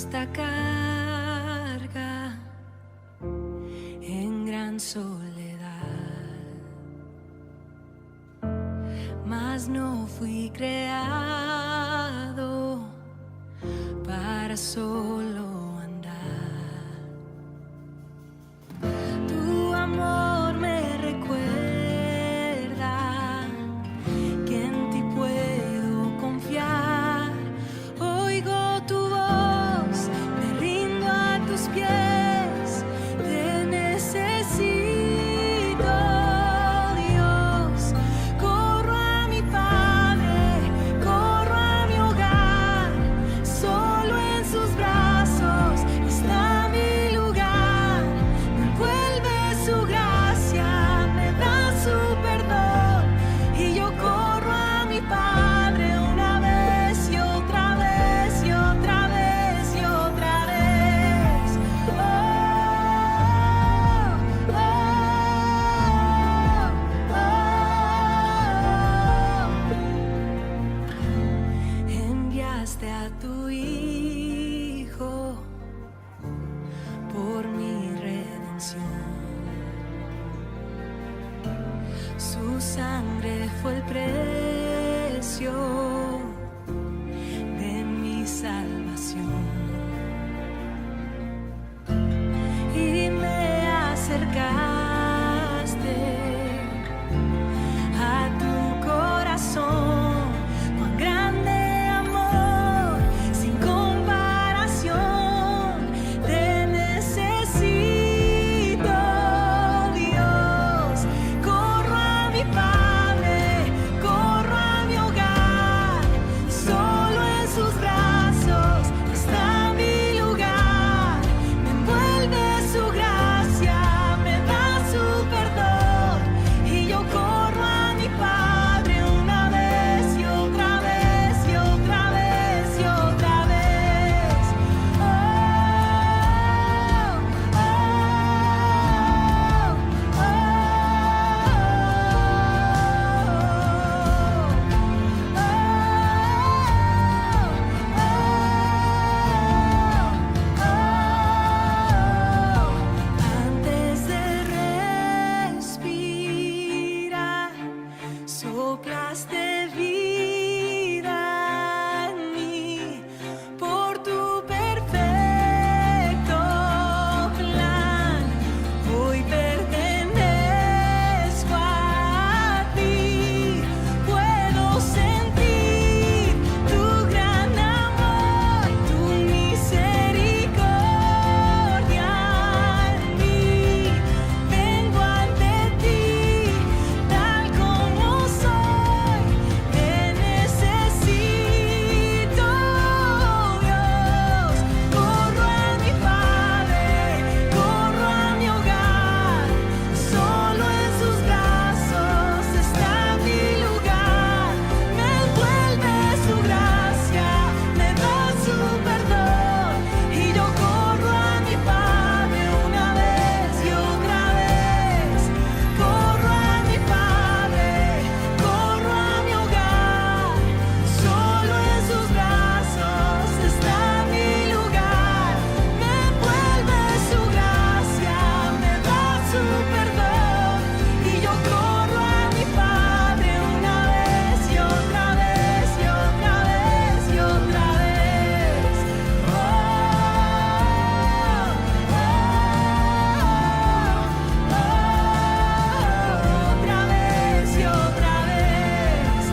esta carga en gran soledad, mas no fui creado para solo andar. Tu amor me recuerda que en ti puedo confiar. Oigo tu voz, me rindo a tus pies, te necesito, Dios. Corro a mi Padre, corro a mi hogar, solo en sus brazos está mi lugar. Me envuelve su gracia, me da su perdón, y yo corro a mi Padre una vez y otra vez y otra vez y otra vez. Enviaste a tu Hijo por mi redención. Su sangre fue el precio de mi salvación. Y me acercaste a tu corazón. Cuán grande amor, sin comparación. Te necesito, Dios. Corro a mi Padre, corro a mi hogar, solo en sus brazos está mi lugar. Me envuelve su gracia, me da su perdón, y yo corro a mi Padre una vez y otra vez y otra vez y otra vez. Antes de respirar, soplaste vida en mí. Por tu perfecto plan, hoy pertenezco a ti. Puedo sentir tu gran amor, tu misericordia en mí. Vengo ante ti tal como soy, te necesito, Dios. Corro a mi Padre, corro a mi hogar, solo en sus brazos está mi lugar. Me envuelve su gracia, me da su perdón, y yo corro a mi Padre una vez y otra vez. Corro a mi Padre, corro a mi hogar, solo en sus brazos está mi lugar. Me envuelve su gracia, me da su perdón, y yo corro a mi Padre una vez y otra vez y otra vez y otra vez. Otra vez y otra vez.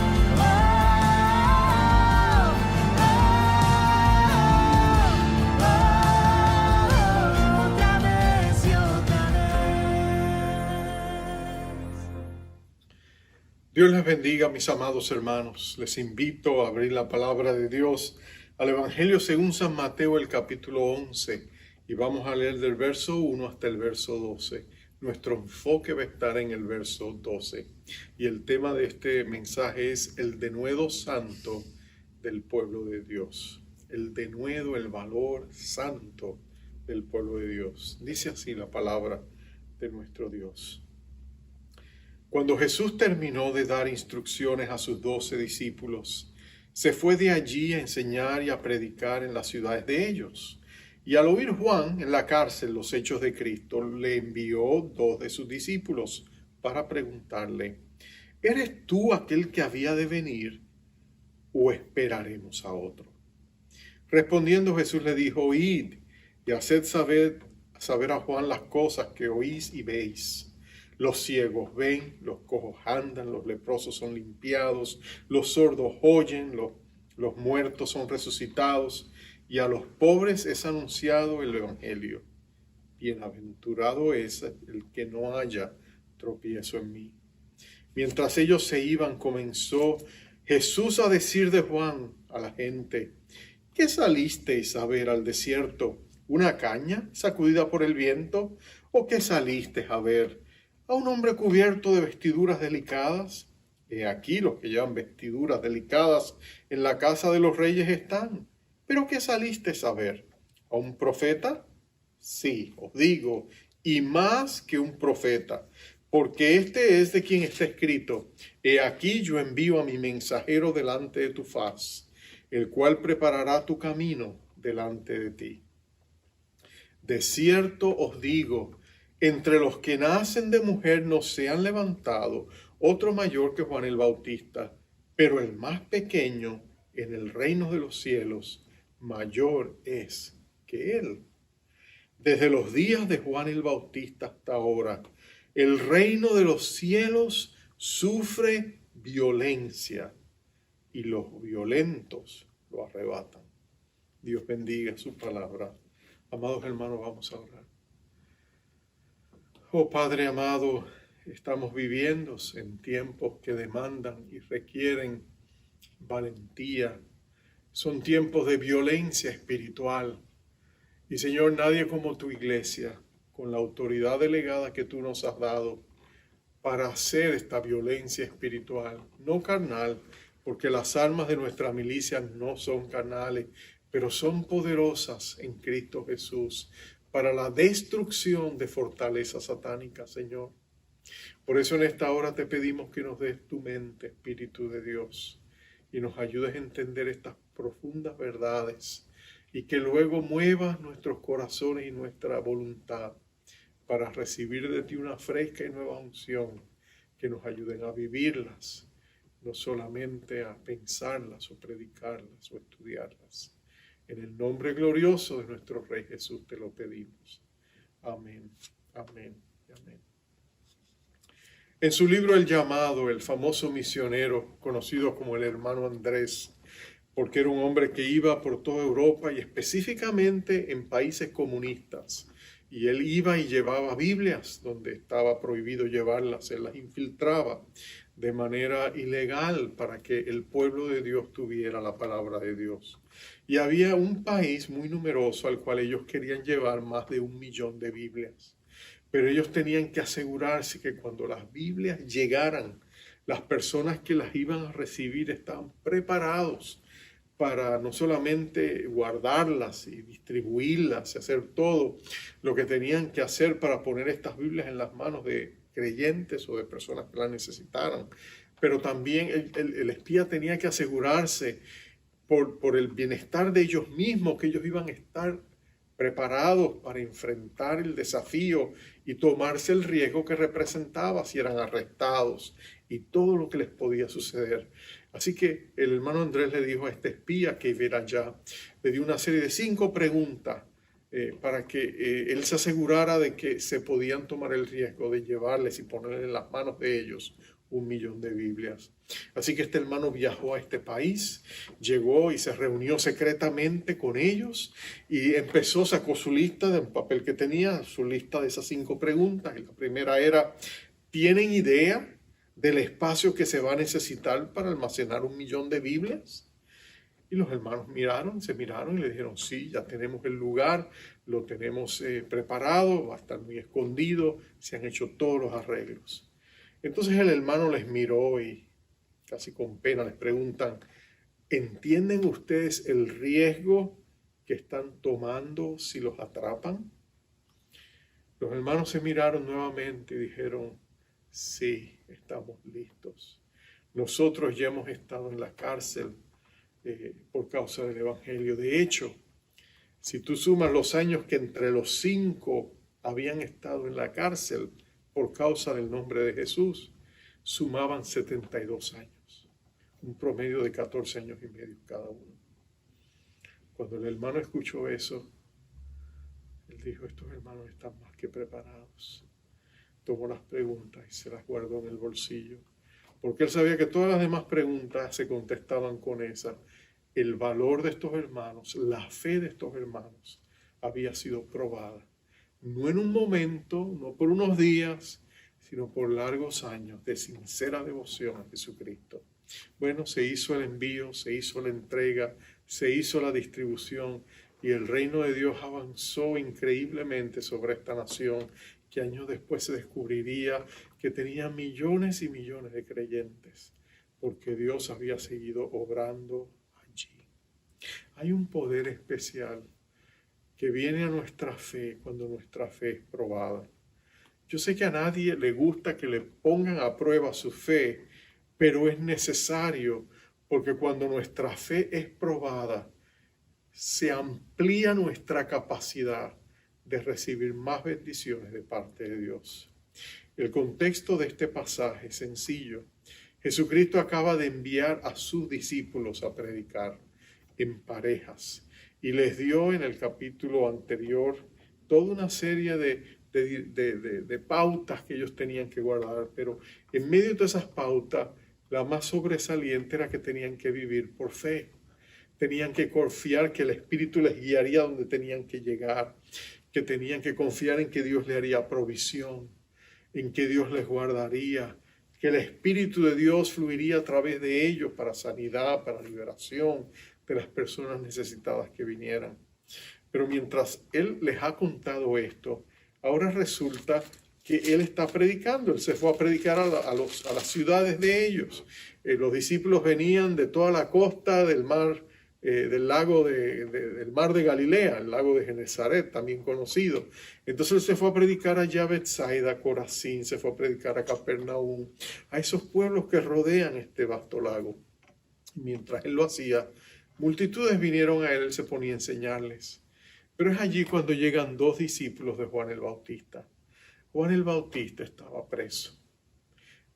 Otra vez y otra vez. Dios les bendiga, mis amados hermanos. Les invito a abrir la palabra de Dios al Evangelio según San Mateo, el capítulo 11, y vamos a leer del verso 1 hasta el verso 12. Nuestro enfoque va a estar en el verso 12, y el tema de este mensaje es el denuedo santo del pueblo de Dios. El denuedo, el valor santo del pueblo de Dios. Dice así la palabra de nuestro Dios. Cuando Jesús terminó de dar instrucciones a sus 12 discípulos, se fue de allí a enseñar y a predicar en las ciudades de ellos. Y al oír Juan en la cárcel los hechos de Cristo, le envió 2 de sus discípulos para preguntarle: ¿eres tú aquel que había de venir o esperaremos a otro? Respondiendo Jesús le dijo: id y haced saber a Juan las cosas que oís y veis. Los ciegos ven, los cojos andan, los leprosos son limpiados, los sordos oyen, los muertos son resucitados, y a los pobres es anunciado el Evangelio. Bienaventurado es el que no haya tropiezo en mí. Mientras ellos se iban, comenzó Jesús a decir de Juan a la gente: ¿qué salisteis a ver al desierto? ¿Una caña sacudida por el viento? ¿O qué salisteis a ver? ¿A un hombre cubierto de vestiduras delicadas? He aquí los que llevan vestiduras delicadas en la casa de los reyes están. ¿Pero qué salisteis a ver? ¿A un profeta? Sí, os digo, y más que un profeta, porque este es de quien está escrito: he aquí yo envío a mi mensajero delante de tu faz, el cual preparará tu camino delante de ti. De cierto os digo, entre los que nacen de mujer no se han levantado otro mayor que Juan el Bautista, pero el más pequeño en el reino de los cielos mayor es que él. Desde los días de Juan el Bautista hasta ahora, el reino de los cielos sufre violencia y los violentos lo arrebatan. Dios bendiga su palabra. Amados hermanos, vamos a orar. Oh Padre amado, estamos viviendo en tiempos que demandan y requieren valentía. Son tiempos de violencia espiritual. Y Señor, nadie como tu iglesia, con la autoridad delegada que tú nos has dado para hacer esta violencia espiritual, no carnal, porque las armas de nuestra milicia no son carnales, pero son poderosas en Cristo Jesús para la destrucción de fortalezas satánicas, Señor. Por eso en esta hora te pedimos que nos des tu mente, Espíritu de Dios, y nos ayudes a entender estas profundas verdades, y que luego muevas nuestros corazones y nuestra voluntad para recibir de ti una fresca y nueva unción que nos ayuden a vivirlas, no solamente a pensarlas o predicarlas o estudiarlas. En el nombre glorioso de nuestro Rey Jesús te lo pedimos. Amén, amén y amén. En su libro El Llamado, el famoso misionero conocido como el hermano Andrés, porque era un hombre que iba por toda Europa y específicamente en países comunistas. Y él iba y llevaba Biblias donde estaba prohibido llevarlas, él las infiltraba de manera ilegal para que el pueblo de Dios tuviera la palabra de Dios. Y había un país muy numeroso al cual ellos querían llevar más de 1 millón de Biblias. Pero ellos tenían que asegurarse que cuando las Biblias llegaran, las personas que las iban a recibir estaban preparados para no solamente guardarlas y distribuirlas y hacer todo lo que tenían que hacer para poner estas Biblias en las manos de creyentes o de personas que las necesitaran, pero también el espía tenía que asegurarse por el bienestar de ellos mismos, que ellos iban a estar preparados para enfrentar el desafío y tomarse el riesgo que representaba si eran arrestados y todo lo que les podía suceder. Así que el hermano Andrés le dijo a este espía que iba allá, le dio una serie de 5 preguntas para que él se asegurara de que se podían tomar el riesgo de llevarles y ponerles en las manos de ellos 1 millón de Biblias. Así que este hermano viajó a este país, llegó y se reunió secretamente con ellos y sacó su lista de un papel que tenía, su lista de esas 5 preguntas. Y la primera era: ¿tienen idea del espacio que se va a necesitar para almacenar 1 millón de Biblias? Y los hermanos se miraron y le dijeron: sí, ya tenemos el lugar, lo tenemos preparado, va a estar muy escondido, se han hecho todos los arreglos. Entonces el hermano les miró y casi con pena les preguntan: ¿entienden ustedes el riesgo que están tomando si los atrapan? Los hermanos se miraron nuevamente y dijeron: sí, estamos listos. Nosotros ya hemos estado en la cárcel por causa del Evangelio. De hecho, Si tú sumas los años que entre los 5 habían estado en la cárcel por causa del nombre de Jesús, sumaban 72 años, un promedio de 14 años y medio cada uno. Cuando el hermano escuchó eso, él dijo, estos hermanos están más que preparados. Tomó las preguntas y se las guardó en el bolsillo, porque él sabía que todas las demás preguntas se contestaban con esa. El valor de estos hermanos, la fe de estos hermanos había sido probada. No en un momento, no por unos días, sino por largos años de sincera devoción a Jesucristo. Bueno, se hizo el envío, se hizo la entrega, se hizo la distribución y el reino de Dios avanzó increíblemente sobre esta nación que años después se descubriría que tenía millones y millones de creyentes porque Dios había seguido obrando allí. Hay un poder especial que viene a nuestra fe cuando nuestra fe es probada. Yo sé que a nadie le gusta que le pongan a prueba su fe, pero es necesario porque cuando nuestra fe es probada, se amplía nuestra capacidad de recibir más bendiciones de parte de Dios. El contexto de este pasaje es sencillo. Jesucristo acaba de enviar a sus discípulos a predicar en parejas y les dio en el capítulo anterior toda una serie de pautas que ellos tenían que guardar, pero en medio de todas esas pautas, la más sobresaliente era que tenían que vivir por fe. Tenían que confiar que el Espíritu les guiaría donde tenían que llegar, que tenían que confiar en que Dios les haría provisión, en que Dios les guardaría, que el Espíritu de Dios fluiría a través de ellos para sanidad, para liberación de las personas necesitadas que vinieran. Pero mientras Él les ha contado esto, ahora resulta que Él está predicando. Él se fue a predicar a las ciudades de ellos. Los discípulos venían de toda la costa del mar, del mar de Galilea, el lago de Genesaret, también conocido. Entonces Él se fue a predicar allá a Betsaida, Corazín, se fue a predicar a Capernaum, a esos pueblos que rodean este vasto lago. Mientras Él lo hacía, multitudes vinieron a Él se ponía a enseñarles. Pero es allí cuando llegan 2 discípulos de Juan el Bautista. Juan el Bautista estaba preso.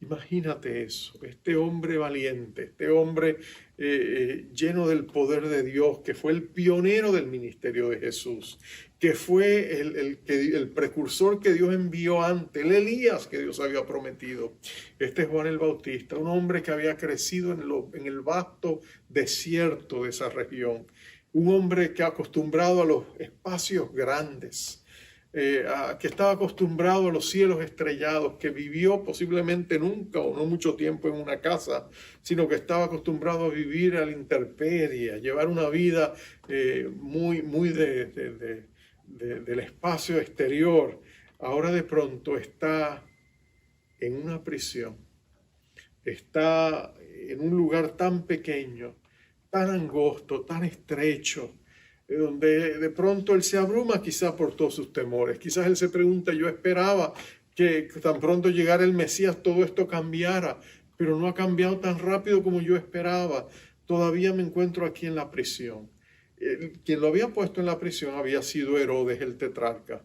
Imagínate eso, este hombre valiente, este hombre lleno del poder de Dios, que fue el pionero del ministerio de Jesús, que fue el precursor que Dios envió antes, el Elías que Dios había prometido. Este es Juan el Bautista, un hombre que había crecido en el vasto desierto de esa región, un hombre que acostumbrado a los espacios grandes, que estaba acostumbrado a los cielos estrellados, que vivió posiblemente nunca o no mucho tiempo en una casa, sino que estaba acostumbrado a vivir a la intemperie, a llevar una vida muy del espacio exterior. Ahora de pronto está en una prisión, está en un lugar tan pequeño, tan angosto, tan estrecho, donde de pronto él se abruma quizás por todos sus temores. Quizás él se pregunta, yo esperaba que tan pronto llegara el Mesías todo esto cambiara, pero no ha cambiado tan rápido como yo esperaba. Todavía me encuentro aquí en la prisión. Quien lo había puesto en la prisión había sido Herodes el tetrarca.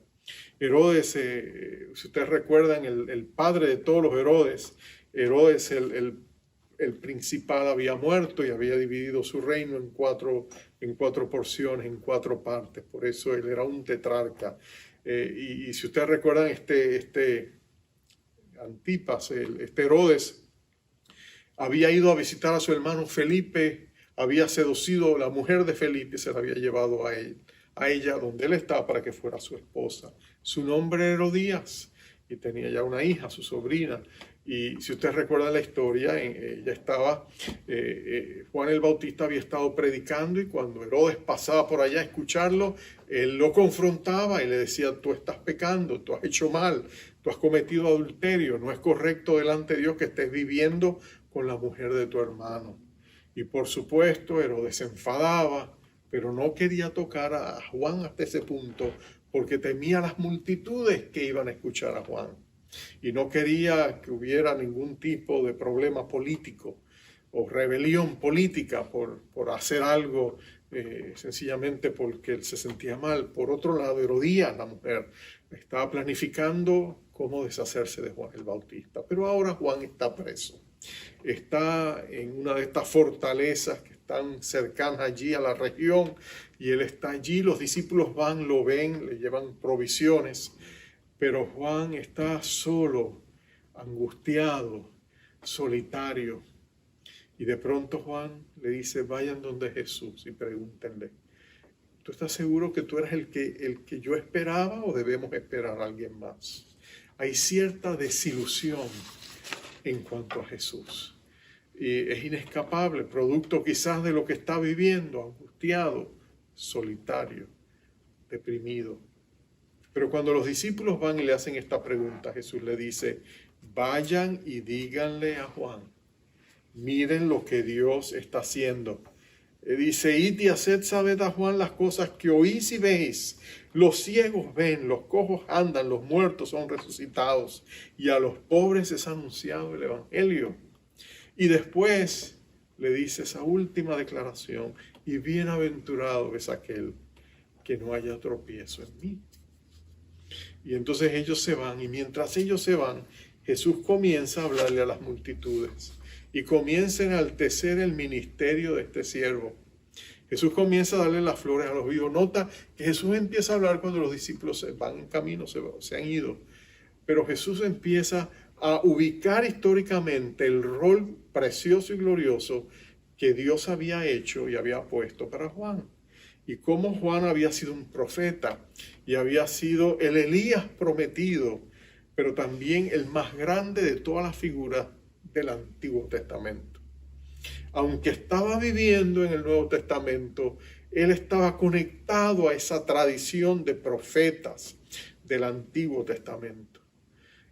Herodes, si ustedes recuerdan, el padre de todos los Herodes, Herodes el principal había muerto y había dividido su reino en cuatro porciones, en 4 partes. Por eso él era un tetrarca. Y si ustedes recuerdan, este Antipas, este Herodes, había ido a visitar a su hermano Felipe, había seducido a la mujer de Felipe y se la había llevado a ella donde él estaba para que fuera su esposa. Su nombre era Herodías y tenía ya una hija, su sobrina. Y si ustedes recuerdan la historia, ella estaba, Juan el Bautista había estado predicando y cuando Herodes pasaba por allá a escucharlo, él lo confrontaba y le decía, tú estás pecando, tú has hecho mal, tú has cometido adulterio, no es correcto delante de Dios que estés viviendo con la mujer de tu hermano. Y por supuesto Herodes se enfadaba, pero no quería tocar a Juan hasta ese punto porque temía las multitudes que iban a escuchar a Juan. Y no quería que hubiera ningún tipo de problema político o rebelión política por hacer algo sencillamente porque él se sentía mal. Por otro lado, Herodías, la mujer, estaba planificando cómo deshacerse de Juan el Bautista. Pero ahora Juan está preso. Está en una de estas fortalezas que están cercanas allí a la región, y él está allí. Los discípulos van, lo ven, le llevan provisiones, pero Juan está solo, angustiado, solitario. Y de pronto Juan le dice: vayan donde Jesús y pregúntenle: ¿tú estás seguro que tú eres el que yo esperaba, o debemos esperar a alguien más? Hay cierta desilusión en cuanto a Jesús. Y es inescapable, producto quizás de lo que está viviendo, angustiado, solitario, deprimido. Pero cuando los discípulos van y le hacen esta pregunta, Jesús le dice: vayan y díganle a Juan, miren lo que Dios está haciendo. Dice: id y haced saber a Juan las cosas que oís y veis. Los ciegos ven, los cojos andan, los muertos son resucitados, y a los pobres es anunciado el evangelio. Y después le dice esa última declaración: y bienaventurado es aquel que no haya tropiezo en mí. Y entonces ellos se van, y mientras ellos se van, Jesús comienza a hablarle a las multitudes y comienza a enaltecer el ministerio de este siervo. Jesús comienza a darle las flores a los vivos. Nota que Jesús empieza a hablar cuando los discípulos se van en camino, se han ido. Pero Jesús empieza a ubicar históricamente el rol precioso y glorioso que Dios había hecho y había puesto para Juan. Y cómo Juan había sido un profeta y había sido el Elías prometido, pero también el más grande de todas las figuras del Antiguo Testamento. Aunque estaba viviendo en el Nuevo Testamento, él estaba conectado a esa tradición de profetas del Antiguo Testamento.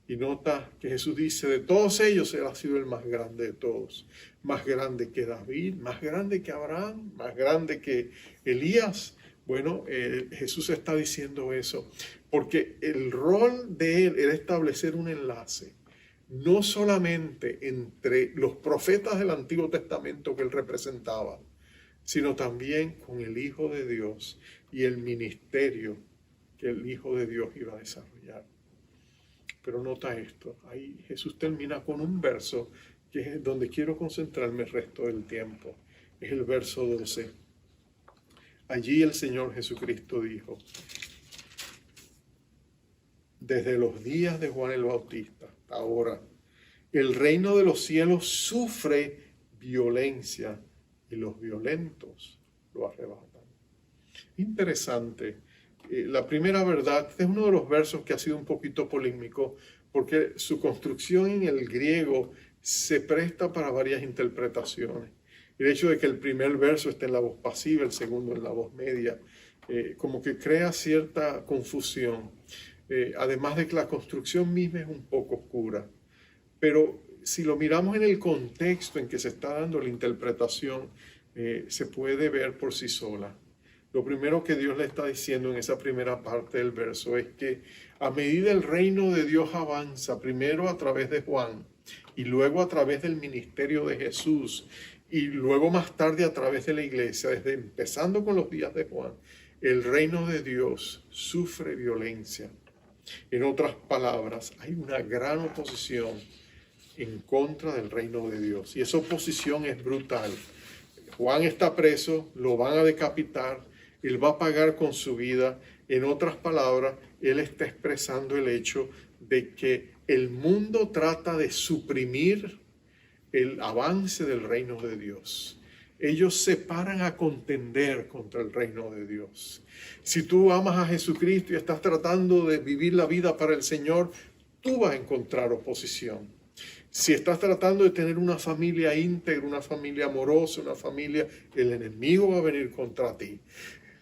Y nota que Jesús dice: de todos ellos él ha sido el más grande de todos. Más grande que David, más grande que Abraham, más grande que Elías. Bueno, Jesús está diciendo eso porque el rol de él era establecer un enlace, no solamente entre los profetas del Antiguo Testamento que él representaba, sino también con el Hijo de Dios y el ministerio que el Hijo de Dios iba a desarrollar. Pero nota esto, ahí Jesús termina con un verso que es donde quiero concentrarme el resto del tiempo. Es el verso 12. Allí el Señor Jesucristo dijo: desde los días de Juan el Bautista hasta ahora, el reino de los cielos sufre violencia y los violentos lo arrebatan. Interesante. La primera verdad, este es uno de los versos que ha sido un poquito polémico porque su construcción en el griego se presta para varias interpretaciones. El hecho de que el primer verso esté en la voz pasiva, el segundo en la voz media, como que crea cierta confusión. Además de que la construcción misma es un poco oscura. Pero si lo miramos en el contexto en que se está dando la interpretación, se puede ver por sí sola. Lo primero que Dios le está diciendo en esa primera parte del verso es que a medida el reino de Dios avanza, primero a través de Juan y luego a través del ministerio de Jesús y luego más tarde a través de la iglesia, desde empezando con los días de Juan, el reino de Dios sufre violencia. En otras palabras, hay una gran oposición en contra del reino de Dios y esa oposición es brutal. Juan está preso, lo van a decapitar, él va a pagar con su vida. En otras palabras, él está expresando el hecho de que el mundo trata de suprimir el avance del reino de Dios. Ellos se paran a contender contra el reino de Dios. Si tú amas a Jesucristo y estás tratando de vivir la vida para el Señor, tú vas a encontrar oposición. Si estás tratando de tener una familia íntegra, una familia amorosa, una familia, el enemigo va a venir contra ti.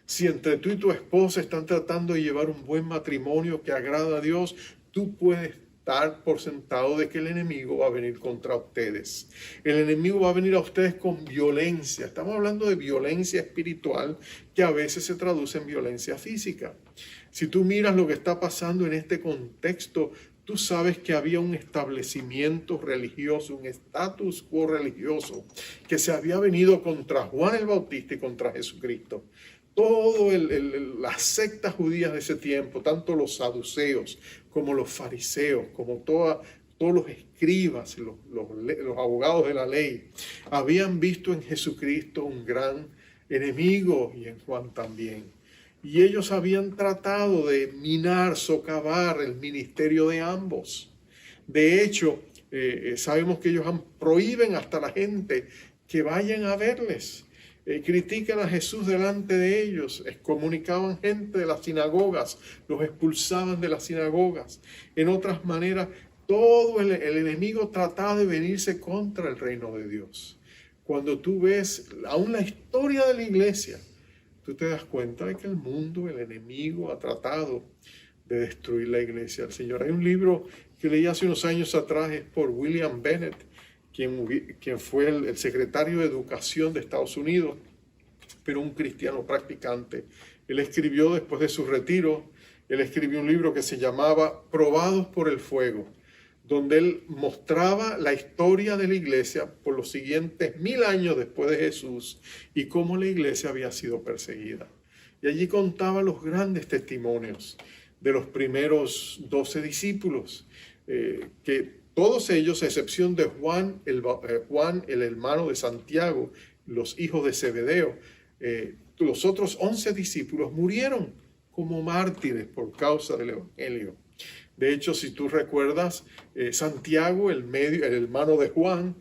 Si entre tú y tu esposa están tratando de llevar un buen matrimonio que agrada a Dios, tú puedes dar por sentado de que el enemigo va a venir contra ustedes. El enemigo va a venir a ustedes con violencia. Estamos hablando de violencia espiritual que a veces se traduce en violencia física. Si tú miras lo que está pasando en este contexto, tú sabes que había un establecimiento religioso, un status quo religioso que se había venido contra Juan el Bautista y contra Jesucristo. Todo las sectas judías de ese tiempo, tanto los saduceos como los fariseos, como todos los escribas, los abogados de la ley, habían visto en Jesucristo un gran enemigo y en Juan también. Y ellos habían tratado de minar, socavar el ministerio de ambos. De hecho, sabemos que ellos prohíben hasta la gente que vayan a verles. Critican a Jesús delante de ellos, excomunicaban gente de las sinagogas, los expulsaban de las sinagogas. En otras maneras, todo el enemigo trataba de venirse contra el reino de Dios. Cuando tú ves aún la historia de la iglesia, tú te das cuenta de que el mundo, el enemigo, ha tratado de destruir la iglesia del Señor. Hay un libro que leí hace unos años atrás, es por William Bennett, quien fue el secretario de Educación de Estados Unidos, pero un cristiano practicante. Él escribió después de su retiro, él escribió un libro que se llamaba Probados por el Fuego, donde él mostraba la historia de la iglesia por los siguientes 1000 años después de Jesús y cómo la iglesia había sido perseguida. Y allí contaba los grandes testimonios de los primeros 12 discípulos, que todos ellos, a excepción de Juan, el hermano de Santiago, los hijos de Zebedeo, los otros 11 discípulos murieron como mártires por causa del evangelio. De hecho, si tú recuerdas, Santiago, el hermano de Juan,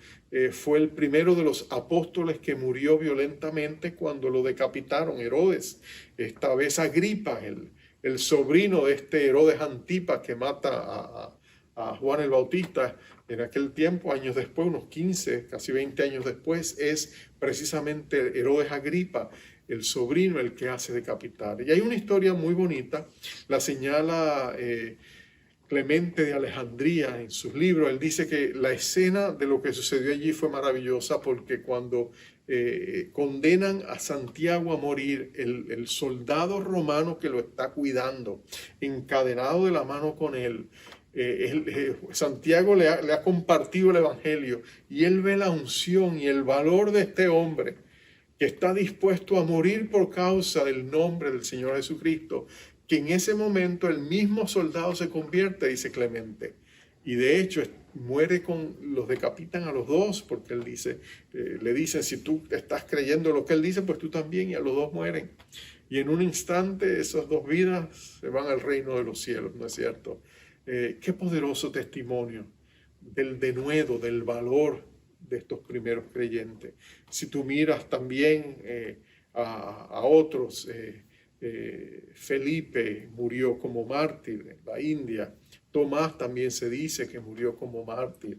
fue el primero de los apóstoles que murió violentamente cuando lo decapitaron Herodes. Esta vez Agripa, el sobrino de este Herodes Antipas que mata a Juan el Bautista en aquel tiempo, años después, unos 15, casi 20 años después, es precisamente Herodes Agripa, el sobrino, el que hace decapitar. Y hay una historia muy bonita, la señala Clemente de Alejandría en sus libros. Él dice que la escena de lo que sucedió allí fue maravillosa porque cuando condenan a Santiago a morir, el soldado romano que lo está cuidando, encadenado de la mano con él, Santiago le ha compartido el evangelio y él ve la unción y el valor de este hombre que está dispuesto a morir por causa del nombre del Señor Jesucristo, que en ese momento el mismo soldado se convierte, dice Clemente, y de hecho los decapitan a los dos, porque él dice, le dicen, si tú estás creyendo lo que él dice, pues tú también, y a los dos mueren. Y en un instante esas dos vidas se van al reino de los cielos, ¿no es cierto? Qué poderoso testimonio del denuedo, del valor de estos primeros creyentes. Si tú miras también a otros, Felipe murió como mártir en la India, Tomás también se dice que murió como mártir,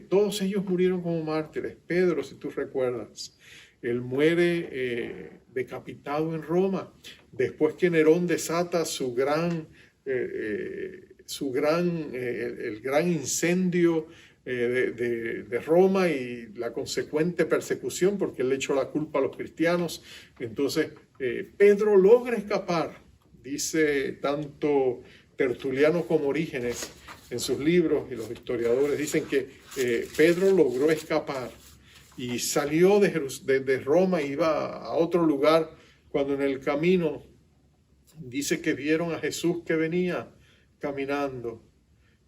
todos ellos murieron como mártires. Pedro, si tú recuerdas, él muere decapitado en Roma, después que Nerón desata el gran incendio de Roma y la consecuente persecución, porque él le echó la culpa a los cristianos. Entonces Pedro logra escapar, dice tanto Tertuliano como Orígenes en sus libros, y los historiadores dicen que Pedro logró escapar y salió de Roma, iba a otro lugar, cuando en el camino dice que vieron a Jesús que venía caminando,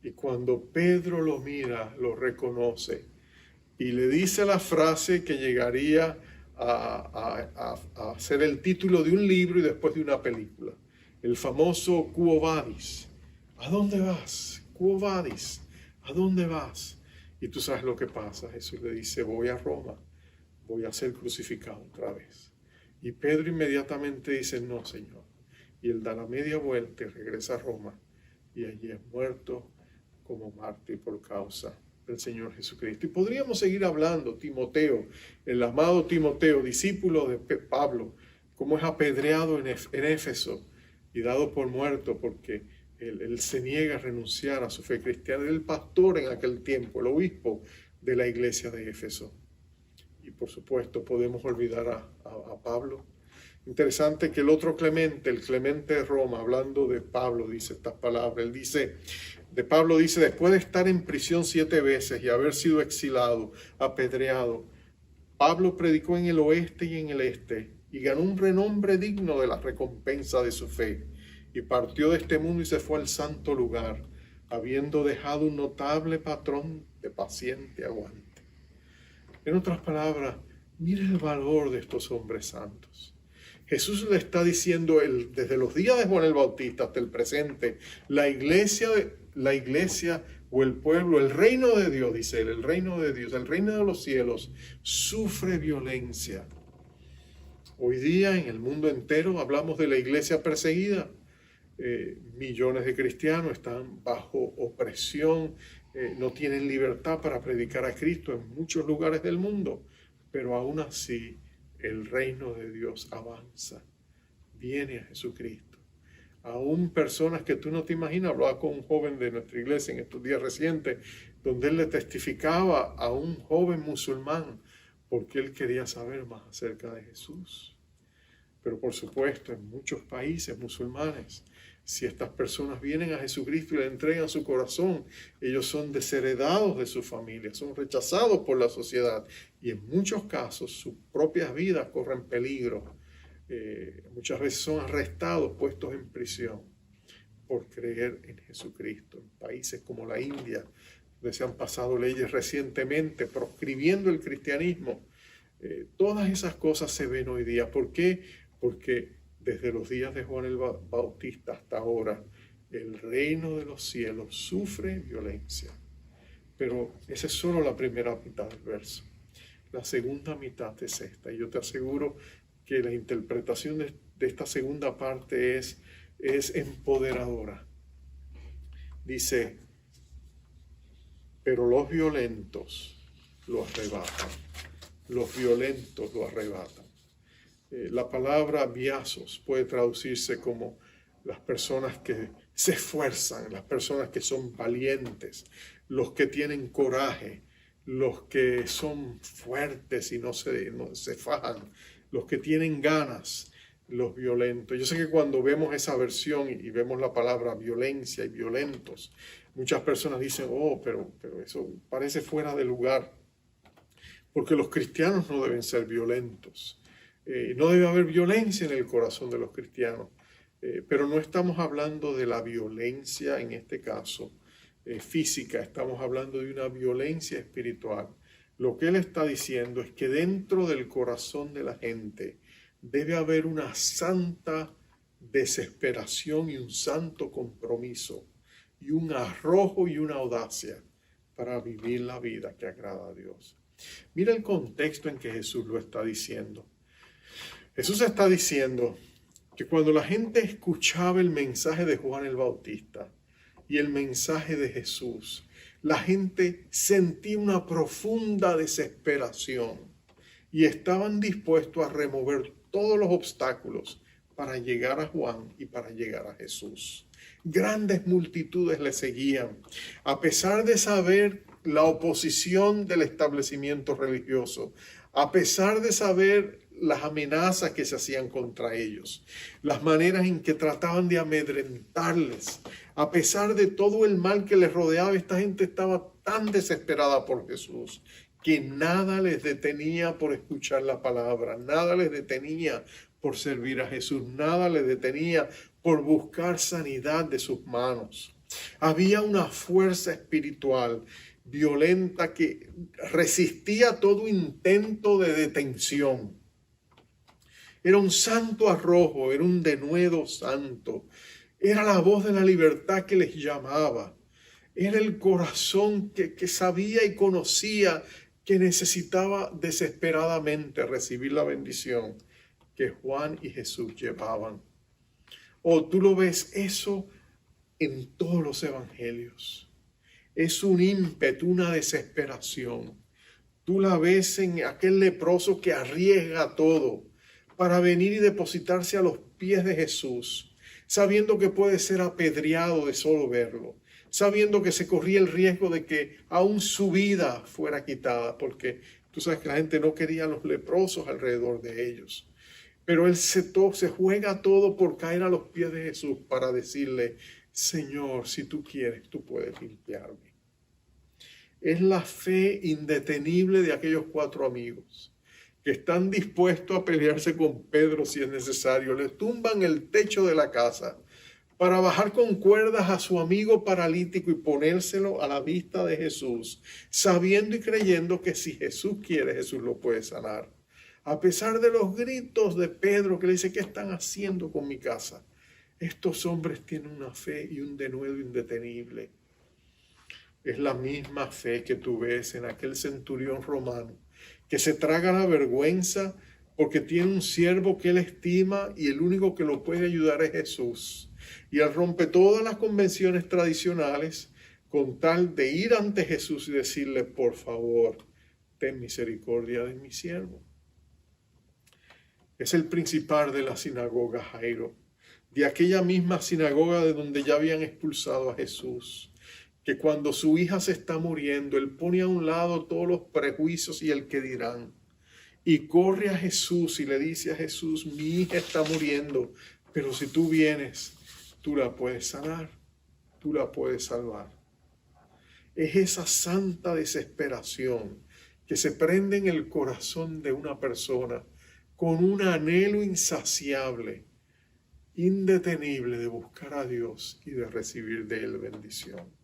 y cuando Pedro lo mira, lo reconoce y le dice la frase que llegaría a ser el título de un libro y después de una película, el famoso Quo Vadis. ¿A dónde vas? Quo Vadis, ¿a dónde vas? Y tú sabes lo que pasa. Jesús le dice, voy a Roma, voy a ser crucificado otra vez. Y Pedro inmediatamente dice, no, Señor. Y él da la media vuelta y regresa a Roma, y allí es muerto como mártir por causa del Señor Jesucristo. Y podríamos seguir hablando. Timoteo, el amado Timoteo, discípulo de Pablo, cómo es apedreado en Éfeso y dado por muerto porque él se niega a renunciar a su fe cristiana. Era el pastor en aquel tiempo, el obispo de la iglesia de Éfeso. Y por supuesto podemos olvidar a Pablo. Interesante que el otro Clemente, el Clemente de Roma, hablando de Pablo, dice estas palabras. Él dice, de Pablo dice, después de estar en prisión 7 veces y haber sido exilado, apedreado, Pablo predicó en el oeste y en el este y ganó un renombre digno de la recompensa de su fe. Y partió de este mundo y se fue al santo lugar, habiendo dejado un notable patrón de paciente aguante. En otras palabras, mire el valor de estos hombres santos. Jesús le está diciendo desde los días de Juan el Bautista hasta el presente, la iglesia o el pueblo, el reino de Dios, dice él, el reino de Dios, el reino de los cielos, sufre violencia. Hoy día en el mundo entero hablamos de la iglesia perseguida. Millones de cristianos están bajo opresión, no tienen libertad para predicar a Cristo en muchos lugares del mundo, pero aún así el reino de Dios avanza, viene a Jesucristo. Aún personas que tú no te imaginas. Hablaba con un joven de nuestra iglesia en estos días recientes, donde él le testificaba a un joven musulmán porque él quería saber más acerca de Jesús. Pero por supuesto, en muchos países musulmanes, si estas personas vienen a Jesucristo y le entregan su corazón, ellos son desheredados de su familia, son rechazados por la sociedad y en muchos casos sus propias vidas corren peligro. Muchas veces son arrestados, puestos en prisión por creer en Jesucristo. En países como la India, donde se han pasado leyes recientemente proscribiendo el cristianismo, todas esas cosas se ven hoy día. ¿Por qué? Porque desde los días de Juan el Bautista hasta ahora, el reino de los cielos sufre violencia. Pero esa es solo la primera mitad del verso. La segunda mitad es esta. Y yo te aseguro que la interpretación de esta segunda parte es empoderadora. Dice, pero los violentos lo arrebatan. Los violentos lo arrebatan. La palabra biasos puede traducirse como las personas que se esfuerzan, las personas que son valientes, los que tienen coraje, los que son fuertes y no se fajan, los que tienen ganas, los violentos. Yo sé que cuando vemos esa versión y vemos la palabra violencia y violentos, muchas personas dicen, pero eso parece fuera de lugar, porque los cristianos no deben ser violentos. No debe haber violencia en el corazón de los cristianos, pero no estamos hablando de la violencia en este caso física, estamos hablando de una violencia espiritual. Lo que él está diciendo es que dentro del corazón de la gente debe haber una santa desesperación y un santo compromiso y un arrojo y una audacia para vivir la vida que agrada a Dios. Mira el contexto en que Jesús lo está diciendo. Jesús está diciendo que cuando la gente escuchaba el mensaje de Juan el Bautista y el mensaje de Jesús, la gente sentía una profunda desesperación y estaban dispuestos a remover todos los obstáculos para llegar a Juan y para llegar a Jesús. Grandes multitudes le seguían, a pesar de saber la oposición del establecimiento religioso, a pesar de saber las amenazas que se hacían contra ellos, las maneras en que trataban de amedrentarles. A pesar de todo el mal que les rodeaba, esta gente estaba tan desesperada por Jesús que nada les detenía por escuchar la palabra, nada les detenía por servir a Jesús, nada les detenía por buscar sanidad de sus manos. Había una fuerza espiritual violenta que resistía todo intento de detención. Era un santo arrojo, era un denuedo santo. Era la voz de la libertad que les llamaba. Era el corazón que sabía y conocía que necesitaba desesperadamente recibir la bendición que Juan y Jesús llevaban. Tú lo ves eso en todos los evangelios. Es un ímpetu, una desesperación. Tú la ves en aquel leproso que arriesga todo para venir y depositarse a los pies de Jesús, sabiendo que puede ser apedreado de solo verlo, sabiendo que se corría el riesgo de que aún su vida fuera quitada, porque tú sabes que la gente no quería a los leprosos alrededor de ellos. Pero él se juega todo por caer a los pies de Jesús para decirle, Señor, si tú quieres, tú puedes limpiarme. Es la fe indetenible de aquellos 4 amigos que están dispuestos a pelearse con Pedro si es necesario. Le tumban el techo de la casa para bajar con cuerdas a su amigo paralítico y ponérselo a la vista de Jesús, sabiendo y creyendo que si Jesús quiere, Jesús lo puede sanar. A pesar de los gritos de Pedro que le dice, ¿qué están haciendo con mi casa? Estos hombres tienen una fe y un denuedo indetenible. Es la misma fe que tú ves en aquel centurión romano que se traga la vergüenza porque tiene un siervo que él estima y el único que lo puede ayudar es Jesús. Y él rompe todas las convenciones tradicionales con tal de ir ante Jesús y decirle, por favor, ten misericordia de mi siervo. Es el principal de la sinagoga Jairo, de aquella misma sinagoga de donde ya habían expulsado a Jesús, que cuando su hija se está muriendo, él pone a un lado todos los prejuicios y el que dirán, y corre a Jesús y le dice a Jesús, mi hija está muriendo, pero si tú vienes, tú la puedes sanar, tú la puedes salvar. Es esa santa desesperación que se prende en el corazón de una persona con un anhelo insaciable, indetenible de buscar a Dios y de recibir de Él bendición.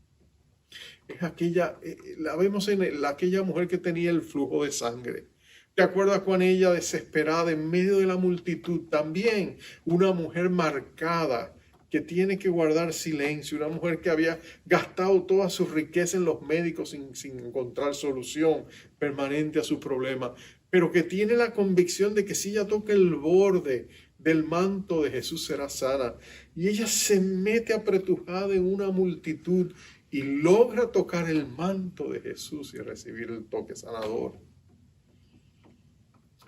Es aquella, la vemos en aquella mujer que tenía el flujo de sangre. ¿Te acuerdas con ella desesperada en medio de la multitud? También una mujer marcada que tiene que guardar silencio, una mujer que había gastado toda su riqueza en los médicos sin encontrar solución permanente a su problema, pero que tiene la convicción de que si ella toca el borde del manto de Jesús será sana. Y ella se mete apretujada en una multitud y logra tocar el manto de Jesús y recibir el toque sanador.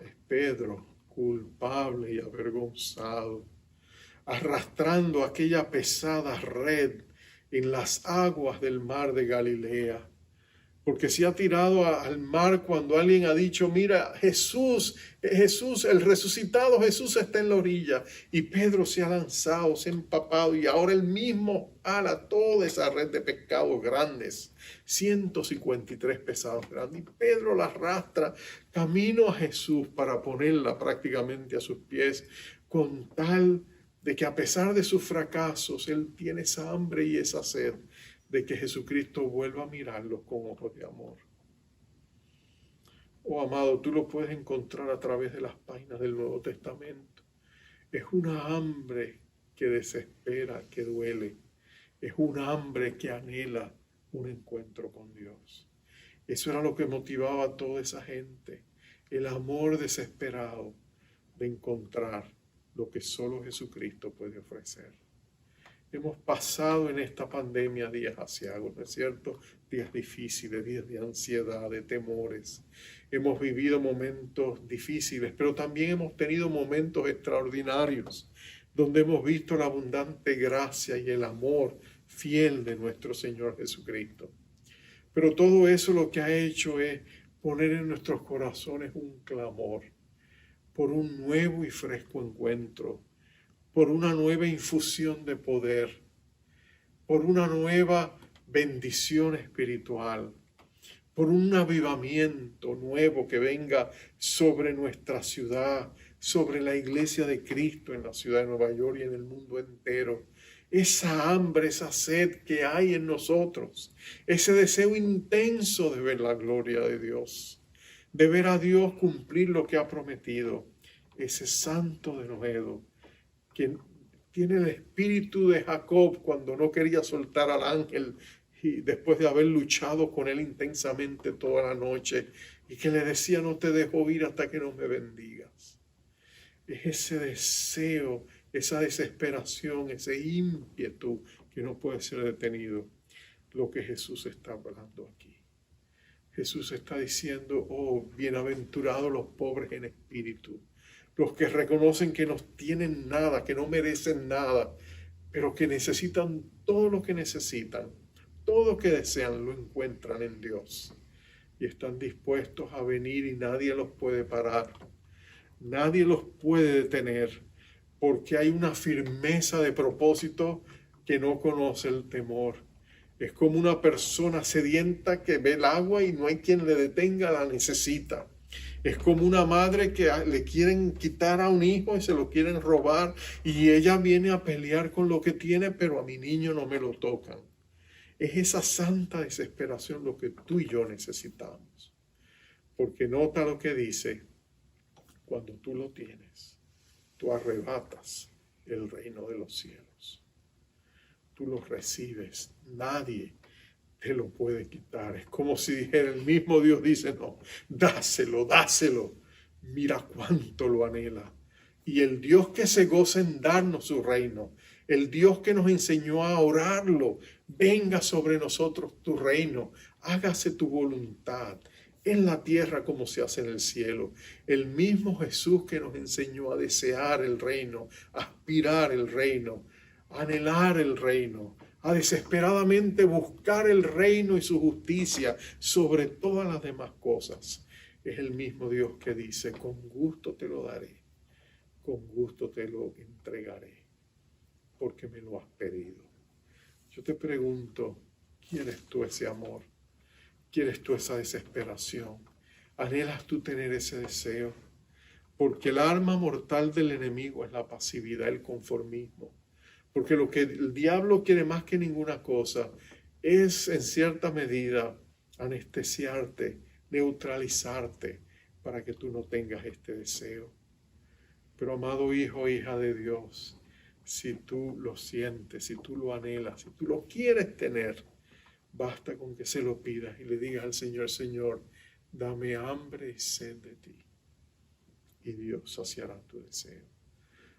Es Pedro, culpable y avergonzado, arrastrando aquella pesada red en las aguas del mar de Galilea, porque se ha tirado al mar cuando alguien ha dicho, mira, Jesús, el resucitado Jesús está en la orilla. Y Pedro se ha lanzado, se ha empapado y ahora él mismo ala toda esa red de pescados grandes, 153 pesados grandes. Y Pedro la arrastra camino a Jesús para ponerla prácticamente a sus pies, con tal de que a pesar de sus fracasos, él tiene esa hambre y esa sed de que Jesucristo vuelva a mirarlos con ojos de amor. Oh amado, tú lo puedes encontrar a través de las páginas del Nuevo Testamento. Es una hambre que desespera, que duele. Es una hambre que anhela un encuentro con Dios. Eso era lo que motivaba a toda esa gente. El amor desesperado de encontrar lo que solo Jesucristo puede ofrecer. Hemos pasado en esta pandemia días aciagos, ¿no es cierto? Días difíciles, días de ansiedad, de temores. Hemos vivido momentos difíciles, pero también hemos tenido momentos extraordinarios, donde hemos visto la abundante gracia y el amor fiel de nuestro Señor Jesucristo. Pero todo eso lo que ha hecho es poner en nuestros corazones un clamor por un nuevo y fresco encuentro, por una nueva infusión de poder, por una nueva bendición espiritual, por un avivamiento nuevo que venga sobre nuestra ciudad, sobre la iglesia de Cristo en la ciudad de Nueva York y en el mundo entero. Esa hambre, esa sed que hay en nosotros, ese deseo intenso de ver la gloria de Dios, de ver a Dios cumplir lo que ha prometido, ese santo denuedo, quien tiene el espíritu de Jacob cuando no quería soltar al ángel y después de haber luchado con él intensamente toda la noche y que le decía, no te dejo ir hasta que no me bendigas. Es ese deseo, esa desesperación, ese ímpetu que no puede ser detenido, lo que Jesús está hablando aquí. Jesús está diciendo, oh, bienaventurados los pobres en espíritu, los que reconocen que no tienen nada, que no merecen nada, pero que necesitan todo lo que necesitan, todo lo que desean lo encuentran en Dios. Y están dispuestos a venir y nadie los puede parar, nadie los puede detener, porque hay una firmeza de propósito que no conoce el temor. Es como una persona sedienta que ve el agua y no hay quien le detenga, la necesita. Es como una madre que le quieren quitar a un hijo y se lo quieren robar y ella viene a pelear con lo que tiene, pero a mi niño no me lo tocan. Es esa santa desesperación lo que tú y yo necesitamos. Porque nota lo que dice, cuando tú lo tienes, tú arrebatas el reino de los cielos. Tú lo recibes, nadie te lo puede quitar. Es como si dijera, el mismo Dios dice, no, dáselo, dáselo. Mira cuánto lo anhela. Y el Dios que se goza en darnos su reino, el Dios que nos enseñó a orarlo, venga sobre nosotros tu reino, hágase tu voluntad en la tierra como se hace en el cielo. El mismo Jesús que nos enseñó a desear el reino, a aspirar el reino, a anhelar el reino, a desesperadamente buscar el reino y su justicia sobre todas las demás cosas. Es el mismo Dios que dice, con gusto te lo daré, con gusto te lo entregaré, porque me lo has pedido. Yo te pregunto, ¿quieres tú ese amor? ¿Quieres tú esa desesperación? ¿Anhelas tú tener ese deseo? Porque el arma mortal del enemigo es la pasividad, el conformismo. Porque lo que el diablo quiere más que ninguna cosa es, en cierta medida, anestesiarte, neutralizarte, para que tú no tengas este deseo. Pero, amado hijo, hija de Dios, si tú lo sientes, si tú lo anhelas, si tú lo quieres tener, basta con que se lo pidas y le digas al Señor, Señor, dame hambre y sed de ti. Y Dios saciará tu deseo.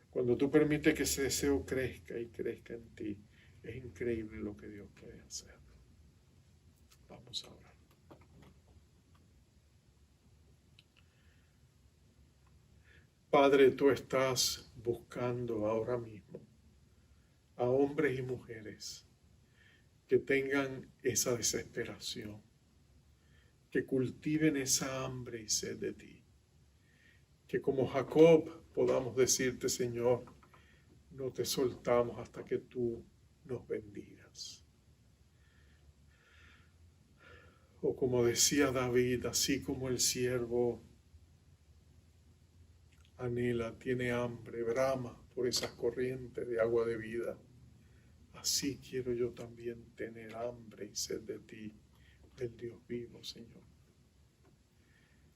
Cuando tú permites que ese deseo crezca y crezca en ti, es increíble lo que Dios puede hacer. Vamos a orar. Padre, tú estás buscando ahora mismo a hombres y mujeres que tengan esa desesperación, que cultiven esa hambre y sed de ti. Que como Jacob podamos decirte, Señor, no te soltamos hasta que tú nos bendigas. O como decía David, así como el siervo anhela, tiene hambre, brama por esas corrientes de agua de vida, así quiero yo también tener hambre y sed de ti, del Dios vivo, Señor.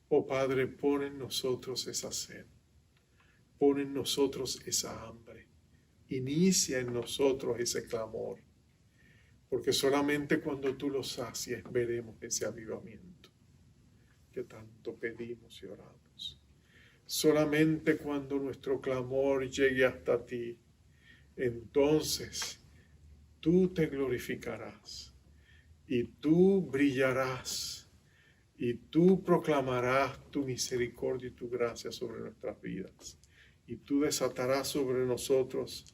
Oh Padre, pon en nosotros esa sed, pon en nosotros esa hambre, inicia en nosotros ese clamor, porque solamente cuando tú lo sacies veremos ese avivamiento que tanto pedimos y oramos. Solamente cuando nuestro clamor llegue hasta ti, entonces tú te glorificarás y tú brillarás y tú proclamarás tu misericordia y tu gracia sobre nuestras vidas. Y tú desatarás sobre nosotros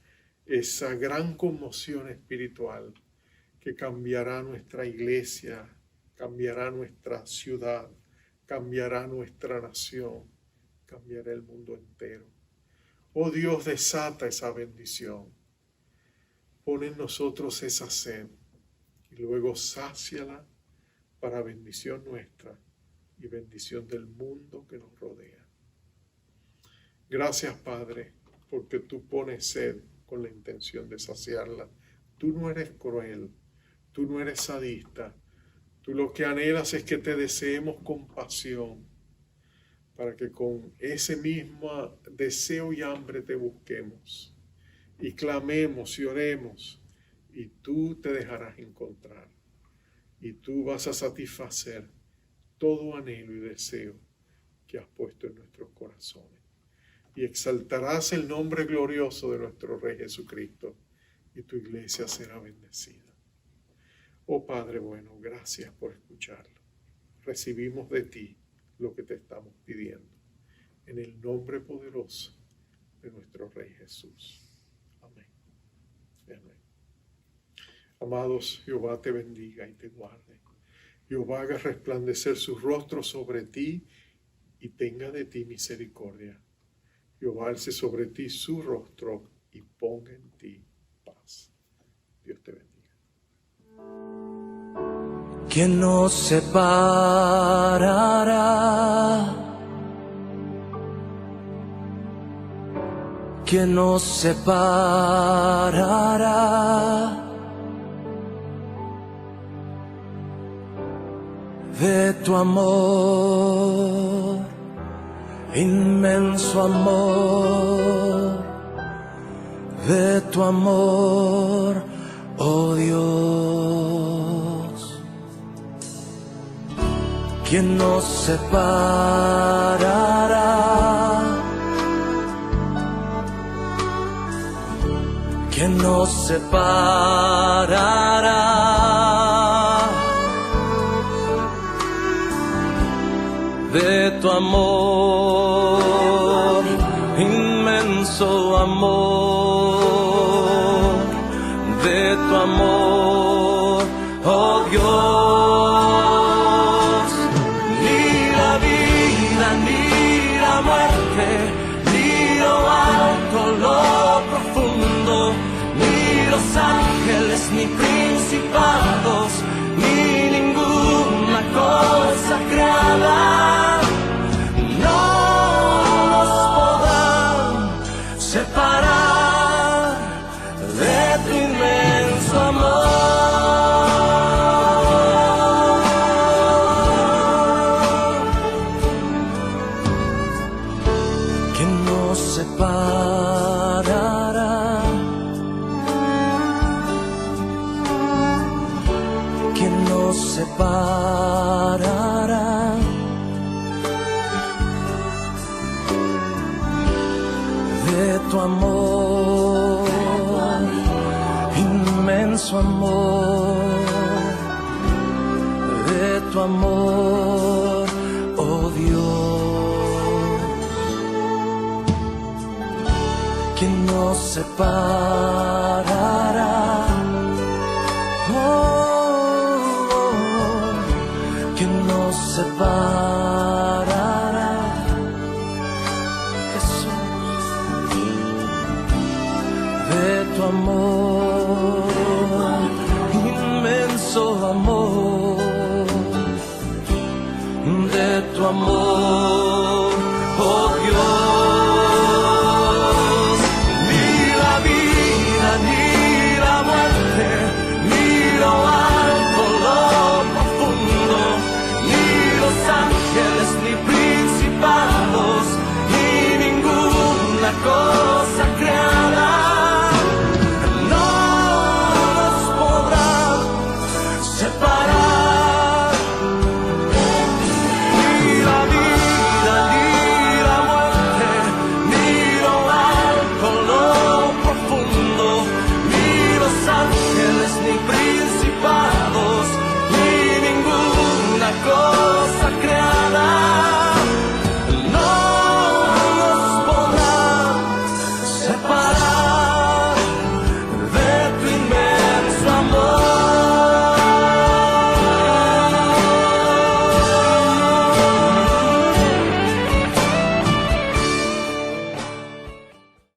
esa gran conmoción espiritual que cambiará nuestra iglesia, cambiará nuestra ciudad, cambiará nuestra nación, cambiará el mundo entero. Oh Dios, desata esa bendición. Pon en nosotros esa sed y luego sáciala para bendición nuestra y bendición del mundo que nos rodea. Gracias, Padre, porque tú pones sed con la intención de saciarla. Tú no eres cruel, tú no eres sadista. Tú lo que anhelas es que te deseemos con pasión, para que con ese mismo deseo y hambre te busquemos y clamemos y oremos, y tú te dejarás encontrar. Y tú vas a satisfacer todo anhelo y deseo que has puesto en nuestros corazones. Y exaltarás el nombre glorioso de nuestro Rey Jesucristo, y tu iglesia será bendecida. Oh Padre bueno, gracias por escucharlo. Recibimos de ti lo que te estamos pidiendo. En el nombre poderoso de nuestro Rey Jesús. Amén. Amén. Amados, Jehová te bendiga y te guarde. Jehová haga resplandecer su rostro sobre ti y tenga de ti misericordia. Jehová alce sobre ti su rostro y ponga en ti paz. Dios te bendiga. ¿Quién nos separará? ¿Quién nos separará de tu amor, inmenso amor, de tu amor, oh Dios? ¿Quién nos separará? ¿Quién nos separará de tu amor, inmenso amor, de tu amor, oh Dios? Ni la vida, ni la muerte, ni lo alto, lo profundo, ni los ángeles, ni principados, ni ninguna cosa creada no nos podrán separar de tu inmenso amor. ¿Quién nos separará? ¿Quién nos separará de tu amor, inmenso amor, de tu amor, oh Dios? ¿Quién nos separará? ¿Quién nos separará, Jesús, de tu amor, inmenso amor, de tu amor, oh Dios? Ni la vida, ni la muerte, ni lo alto, lo profundo, ni los ángeles, ni principados, ni ninguna cosa creada no nos podrá separar. Ni la vida, ni la muerte, ni lo alto, lo profundo, ni los ángeles, ni principados, ni ninguna cosa creada no nos podrá separar.